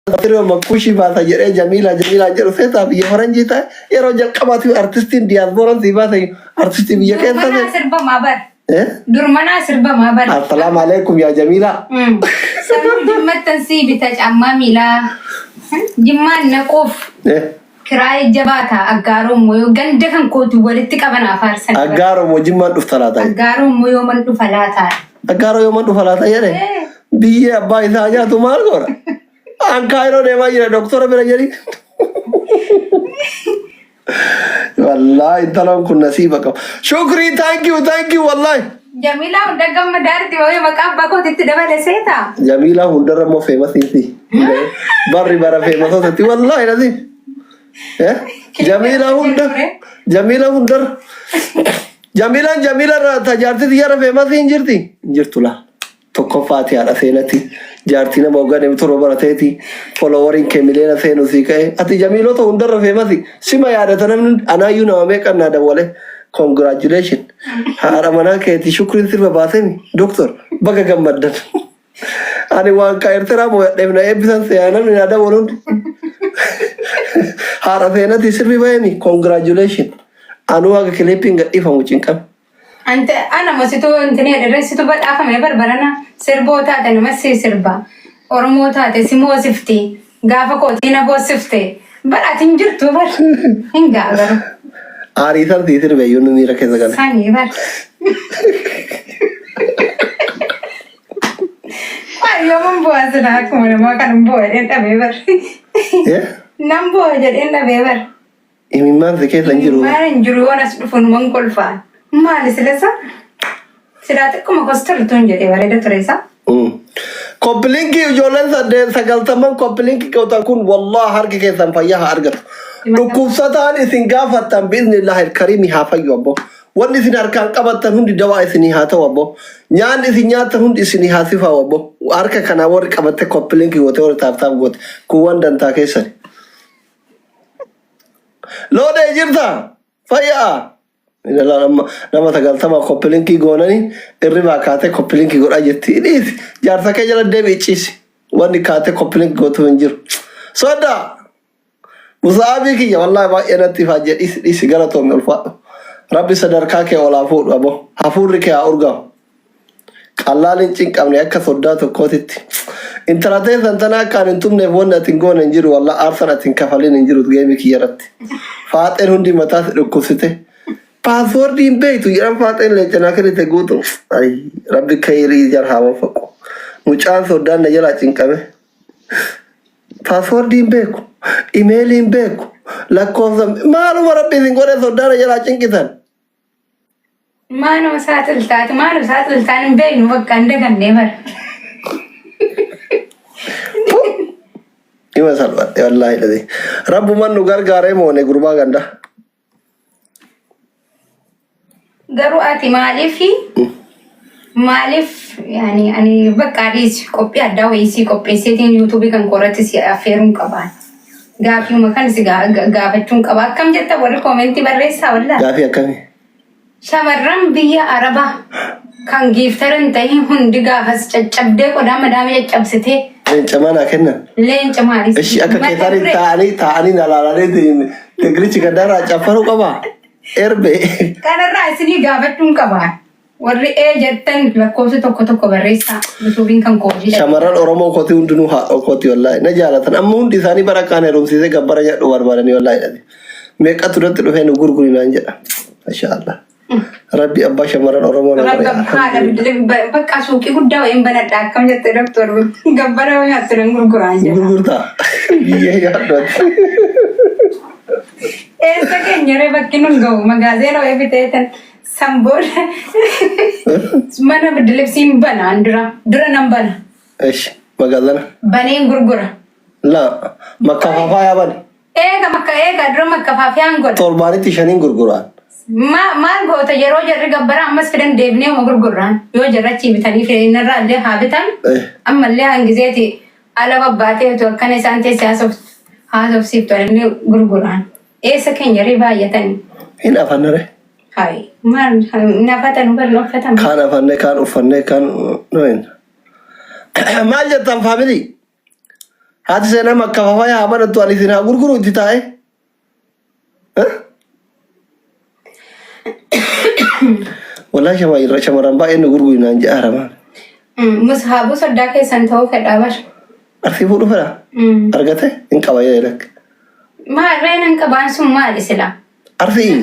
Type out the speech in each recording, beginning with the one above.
Tiro makushi bata jere Jamila jero seta biya faranjita ero jalqabati artistin diaspora sibata artisti biya kenta sirba mabar durmana sirba mabar assalamu alaikum ya Jamila sabu jimmat tansibi taj amma mila jimman naquf kirai jabata agaro moyo gande kan kotu walitti qabana farsan agaro mo jimman duftalata agaro moyo man dufalata agaro yo man dufalata yere biya bay saja tu mal gora Angkairo de majira doktor bela jadi. Wallahi talam kun nasib kau. Shukri, thank you wallahi. Jamila unda gam madarti woy makabba ko titti dabale seta. Jamila unda mo famous isi. Barri bara famous hosti wallahi nazi. Jamila unda. Jamila tajarti diyara famous injirtula. Tokko faati ala seenati jaartina boogane bitoro barateti followering kemilena seenu sikae ati Jamilo to hundarra famasi sima yaadatan anayu na me kanna dawale congratulations hara mana keeti shukrin sirba baasemi doctor baga gammaddan ani waan ka ertera mo demna ebisan seana ni ada wolun hara seenati sirbi bayni congratulations anu aga clipping ifamu cinkam Ante ana masitu intini ada situ buat apa mebar barana serbo ta dan masih serba oromo ta te simo sifti gafa ko tina bo sifti bar atinjur tu bar hinga bar ari sar disir be yunu ni rakhe zagan sani bar ayo mambo asna ko mana makan bo enta bebar nambo jadi enta bebar imimman zeke sanjiru man juru onas dufun mangkolfa Mali selesa. Sedati como costar tunje de vareda Teresa. Koplinki jolan sade sagal tamam koplinki kau takun wallah har ke sampaya hargat. Dukufsatan isingafa tam biznillah alkarim hafa yobo. Wani sinar kan qabatan hundi dawa isini hata wabo. Nyan isinyata hundi isini hasifa wabo. Arka kana wor qabate koplinki wote wor taftam got. Kuwan dan takesan. Lode jirta. Faya. Nama tagal sama koplinki gonani irriba kate koplinki goda jetti dis jarta ke jala debi chis wani kate koplinki goto injir soda musabi ki wallahi ba enati faje is galato mel fa rabbi sadar ka ke wala fu abo hafuri ke urga qallalin cinqamne akka soda to kotitti intrate santana kan tumne wonna tingona injir wallahi arsana tinkafalin injir gemi ki yaratti faten hundi mata dukusite Password in pay to your father and let an accurate go. I Rabbi Kairi Jar Hava Foko. Which answer done the yellow chinkame. Password in Beco, email in Beco, lack of them. Man over a paying what else done a yellow chinkitan. Mano saddle that man of saddle time being what can they can never. You must have your light. Rabuman Nugar Garemo and a Grubaganda. Garu ati malif yani bakaris kopi ada wisi kopi setting YouTube kan korati si aferun kaban gafi makan si gafatun kaban kam jetta wala commenti barresa wala gafi akami shamarran biya araba kan giftaran tahi hundi gafas caccabde ko dama caccabsite lencamana kenna lencamari eshi aka ketari taani nalalare de grichi kadara chafaru kaba erbe kana raisini gafatun kaban warri jettan lakkoofsi tokko barreessa YouTubein kan koji shamaran oromo koti hundunu ha koti wallahi na jalatan amma hundi sani barakane rumsise gabbara jaddu barbarani wallahi dadi meeqa turatti dhufe nu gurgurina jedha mashallah rabbi abba shamaran oromo na bakka suuqi guddaa wayin banadha akkam jette doktor gabbara wayin aturan gurguran jedha gurgurta biyya jaddu esa kenyere bakkinun gaw magazero ebitetan Sambor mana bedilip simban dura nambana esh magazana bane gurgura la makafafa ya bani ega dura makafafa angol tolbani tishanin gurguran ma go ta yero jarri gabbara amas fidan devne mo gurguran yo jarrachi bitani fe narra le habitan amma le angizeti ala babbate to kane sante hasof sifto ne gurguran esa kenyere bayatan ina fanare Hai, man, nafatan berlofatan. Kan ufanne kan noin. Maja tam family. Hati saya nama kafafaya amana tu ani sina gurguru ditai. Wallahi shamaran baay'ee nu gurguru naan ja'a ramaan. Mushabu soddaa keessan ta'uu fedhaa bar. Arfii fuudhu fedha? Argate hin qaba jedhe. Maarreen hin qabaan sun maali sila? Arfii?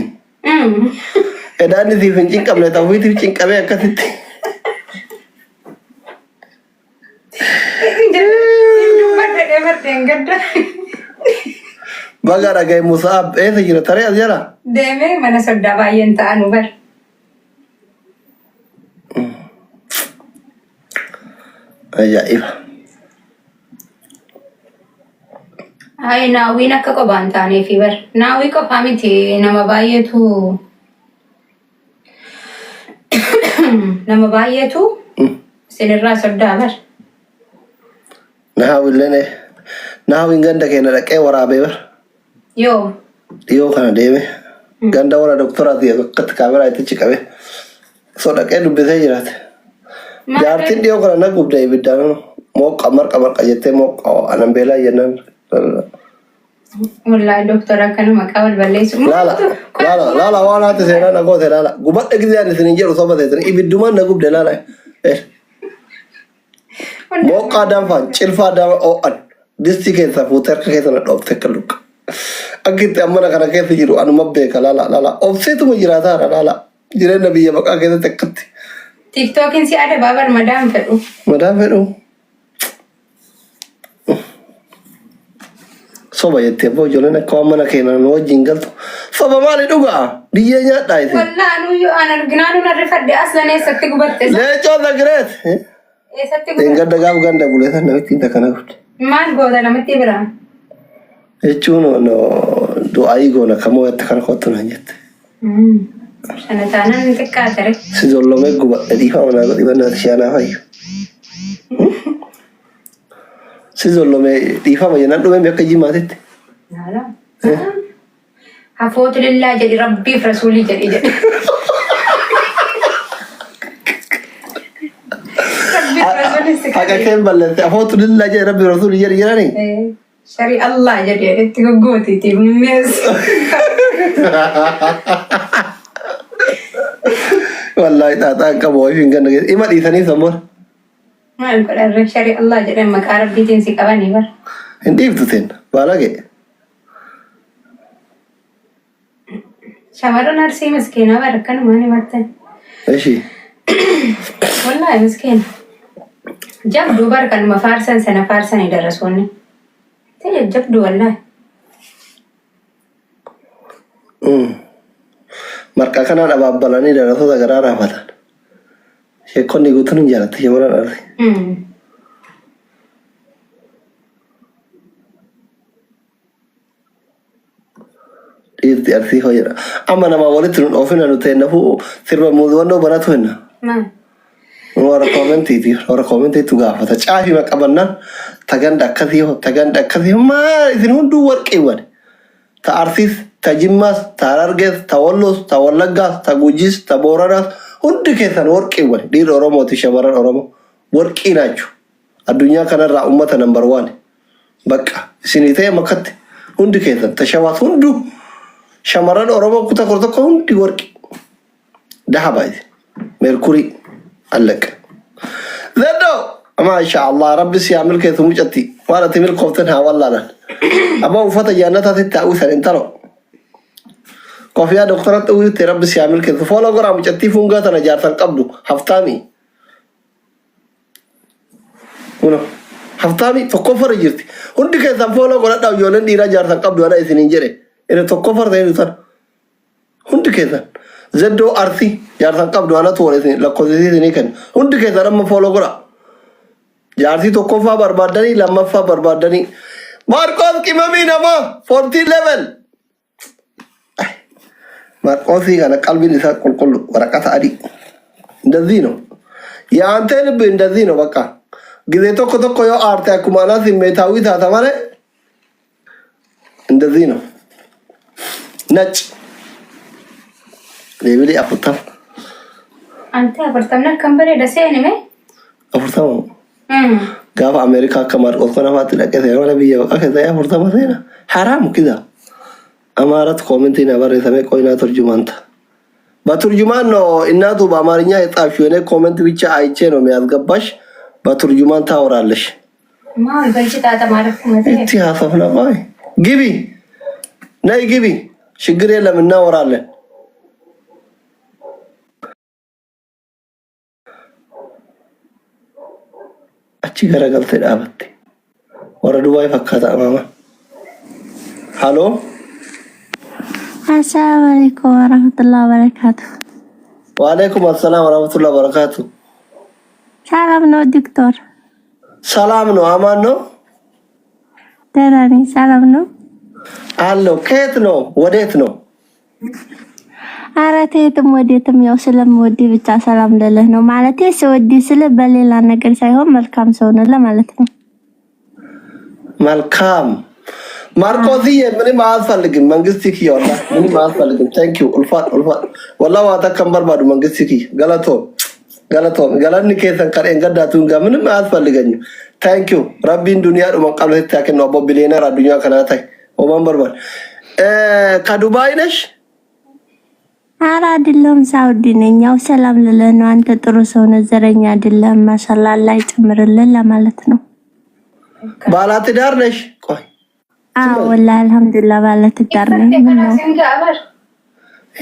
Edaan isiif hin cinqabne ta'uutiif cinqabee akkasitti. Baga dhagaye Musaab eessa jira taree as jala? Deemee mana soddaa baay'een ta'anu bar. Ajaa'iba. Hai naawwiin akka qophaan taaneefi bar. Naawwii qofaa miti nama baay'eetu isinirraa soddaa bar. Naawwiin ganda keenya dhaqee waraabee bar. Yoo kana deeme ganda warra doktoraati akkatti kaameraa itti qabe so dhaqee dubbisee jiraate. Jaartiin dhiyoo kana nagubda ibiddaan mooqa marqa jettee mooqa anan beelaa jennaan. Wallahi doktora kana maqaa wal balleessu. Laala waan haati seenaa nagoote laala. Gubadha gizaan isin jedhu soba teessan ibiddumaan nagubde laala. Mooqa danfaan cilfaa dama oo'an disti keessa fuutee harka keessa na dhoofte kalluqa. Akkitti ammana kana keessa jiru anuma beeka laala. Obseetuma jiraataara laala. Jireenya biyya maqaa keessatti akkatti. TikTokin si ada babar madam fedhu. Madam fedhu. Soba jettee abbaa ijoolleen akka waan mana keenya nu wajjin galtu. Soba maali dhugaa? Biyyee nyaadhaa isin. Wallaa nuyyuu an arginaa nun arrifadde aslan eessatti gubatte. Leecoo Zagireet. Eessatti gubatte. Ganda gaaf ganda buleetan namitti hinta kana gudde. Maal goota namatti biraa? Jechuun du'aayii goona kamoo yatta kana kottu naan jette. Sana taanaan ni xiqqaate rek. Si zollomee gubadhe dhiifama naa godhi bannaati shi'anaa fayyu. Si zollomee dhiifama jennaan dhumeen bakka jimaatitti. Hafooti lillaa jedhi rabbiif rasuulii jedhi. Haqa keen balleesse hafooti lillaa jedhi rabbiif rasuulii jedhi jedhanii. Shari Allah jedhi itti goggootiitiif meessu. Wallahi taataan qabu ofiin ganda keessa ima dhiisanii sammuun. Maal godharre shari Allah jedhan maqaa rabbiitiin si qabanii bar. Hin dhiiftu teen baala ga'e. Shamarran arsii miskiinaa bar akkanumaan himattan. Ishii. Wallahi miskiina. Jabduu bar kanuma faarsan sana faarsanii darasuunni. Ta'e jabduu wallahi. Marqa kanaan abaabbalanii daratoota garaa raafatan. Sheekonni guutuun hin jaalatte shamarran arsii. Dhiirti arsii hoyyadha. Amma nama walitti nu dhoofina nu ta'e nafuu sirba muuziwwannoo baratu hinna. Warra koomentiitu gaafata. Caafii maqabannaan taganda akkasii maa isin hunduu warqeewwan. Ta arsiis, ta jimmaas, ta harargees, ta walloos, ta wallaggaas, ta gujiis, ta booranaas hundi keessan warqeewwan. Dhiirri Oromooti shamarran Oromoo warqii naachu. Addunyaa kanarraa uummata nambar waan. Bakka isinii ta'e makkatti hundi keessan ta shawaas hunduu shamarran Oromoo kutaa kora tokko hundi warqii. Dahaba Merkurii allaka. Zeddo maasha Allah rabbi siyaamil keessu mucatti waan ati milkooftan haa wallaalan. Amma uffata jaannataatti taa'uu san hin taro. Kofiyaa doktoratti uwwitti rabbi siyaamil keessu fooloo goraa mucattii fungaa tana jaarsan qabdu haftaami. Haftaami tokkoffara jirti. Hundi keessan fooloo godhadhaa ijoolleen dhiiraa jaarsan qabdu ana isiniin jedhe. Inni tokkoffara ta'ee sana. Hundi keessan. Zeddoo arsii jaarsan qabdu ana toora isin lakkoofsisii isinii kenna. Hundi keessan amma fooloo godha. Jaarsii tokkoffaa barbaadanii lammaffaa barbaadanii. Marqoos qimamii namaa 40 level. Marqoosii kana qalbiin isaa qulqullu waraqata adii. እንደዚህ ነው የአንተ ልብ እንደዚህ ነው በቃ ጊዜ tokko yoo aarte akkuma anaa simmeetaawwi taata malee እንደዚህ ነው ነጭ deebilee afurtama. Ante afurtamna kan bareeda seeni mee? Afurtama. قاف أمريكا كمار قصنا فاتنا كذا ولا بيجي أكذا يا فرطة مثلا حرام كذا أمارات كومنتين أبغى رسمي كوينا ترجمانتا بترجمان نو إنها تو بأمارينيا يتأشونه كومنت بيتشا أيشينو ميازقباش بترجمان تاورالش ما البنشة تاتا معرف كمتين إنتي هافنا باي جيبي ناي جيبي شجري لما ناورالله أشي غير قلت الأبد وردوا يفكر أمامه هالو السلام عليكم ورحمة الله وبركاته. وعليكم السلام ورحمة الله وبركاته. سلام نو دكتور. سلام نو أمان نو. تراني سلام نو. هلو كيت نو وديت نو. አራቴትም ወዴትም ያው ስለምወድ ብቻ ሰላም ልልህ ነው ማለት ስወድ ስለ በሌላ ነገር ሳይሆን መልካም ሰው ነህ ለማለት ነው። መልካም ማርቆስዬ ምንም አያስፈልግም መንግስትክ ይወላ ምንም አያስፈልግም ታንክ ዩ ኡልፋት ወላሂ ዋተከምበር ባዱ መንግስትክ ገለቶ ገላኒ ከሰን ቀረን ገዳቱን ጋር ምንም አያስፈልገኝም ታንክ ዩ ረቢን ዱንያ ዶ መቀበል ታከን ነው ቦቢሌነር አዱኛ ከናታይ ወማንበርባል ከዱባይ ነሽ ኧረ አይደለም ሳውዲ ነኝ ያው ሰላም ልልህ ነው አንተ ጥሩ ሰው ነህ ዘረኛ አይደለም ማሻአላህ ላይ ጨምርልን ለማለት ነው ባለትዳር ነሽ ቆይ ወላሂ አልহামዱሊላህ ባለትዳር ነኝ ምን ነው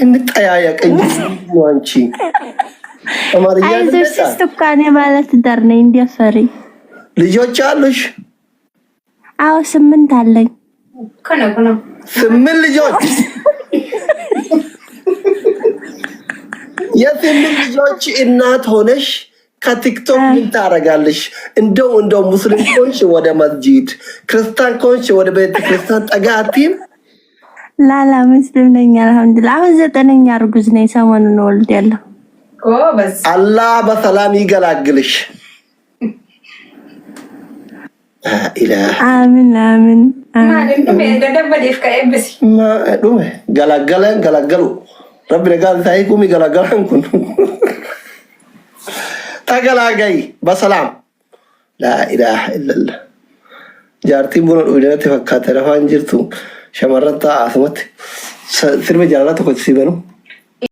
እንጠያየቅ እንጂ አንቺ አማርኛ አይዞሽ ስትኳኔ ባለትዳር ነኝ እንዲፈሪ ልጆች አሉሽ 8 አለኝ ከነ 8 ልጆች የስምንት ልጆች እናት ሆነሽ ከቲክቶክ ምን ታረጋለሽ እንደው ሙስሊም ኮንሽ ወደ መስጂድ ክርስቲያን ኮንሽ ወደ ቤተ ክርስቲያን ጠጋቲም ላላ ሙስሊም ነኝ አልহামዱሊላህ አሁን 9ኛ እርጉዝ ነኝ ሰሞኑን ወልዴያለሁ ጎበዝ አላህ በሰላም ይገላግልሽ ኢላህ አሚን አሚን ማለት ነው እንደደበደ ይፍቀይብስ ዱሜ ገላገሉ ربنا قال تايكم يقلقلنكم تقلاقي بسلام لا إله إلا الله جارتي بنا الأولاد فكات رفان جرتو شمرت عاصمت سرب جالات كنت سيبنو